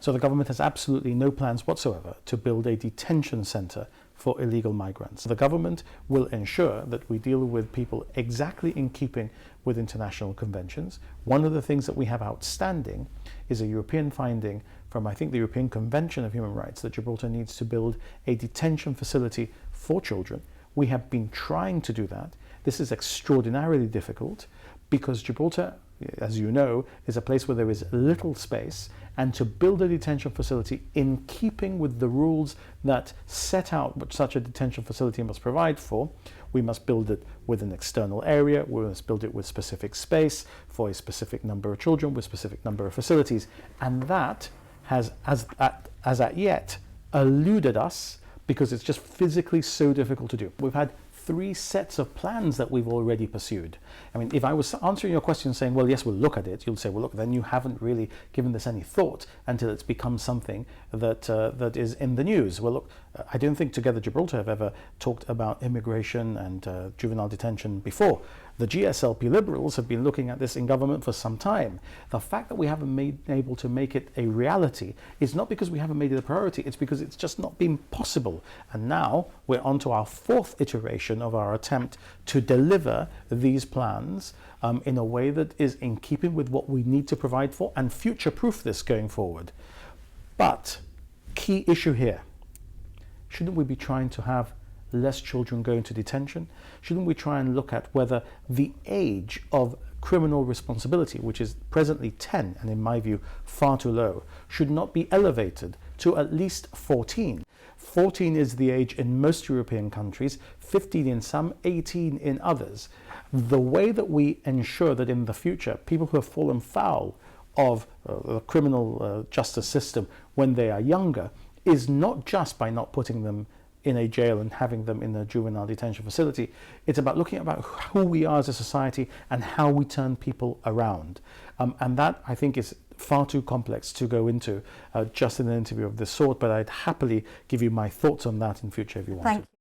So the government has absolutely no plans whatsoever to build a detention centre for illegal migrants. The government will ensure that we deal with people exactly in keeping with international conventions. One of the things that we have outstanding is a European finding from, I think, the European Convention of Human Rights that Gibraltar needs to build a detention facility for children. We have been trying to do that. This is extraordinarily difficult because Gibraltar, as you know, is a place where there is little space, and to build a detention facility in keeping with the rules that set out what such a detention facility must provide for, we must build it with an external area, we must build it with specific space for a specific number of children, with specific number of facilities, and that has, as at yet, eluded us because it's just physically so difficult to do. We've had 3 sets of plans that we've already pursued. I mean, if I was answering your question saying, well, yes, we'll look at it, you'll say, well, look, then you haven't really given this any thought until it's become something that that is in the news. Well, look, I don't think Together Gibraltar have ever talked about immigration and juvenile detention before. The GSLP Liberals have been looking at this in government for some time. The fact that we haven't been able to make it a reality is not because we haven't made it a priority, it's because it's just not been possible. And now we're on to our 4th iteration of our attempt to deliver these plans in a way that is in keeping with what we need to provide for and future-proof this going forward. But key issue here, shouldn't we be trying to have less children go into detention? Shouldn't we try and look at whether the age of criminal responsibility, which is presently 10 and in my view far too low, should not be elevated to at least 14? 14 is the age in most European countries, 15 in some, 18 in others. The way that we ensure that in the future people who have fallen foul of the criminal justice system when they are younger is not just by not putting them in a jail and having them in a juvenile detention facility. It's about looking about who we are as a society and how we turn people around. And that, I think, is far too complex to go into just in an interview of this sort, but I'd happily give you my thoughts on that in future if you want to.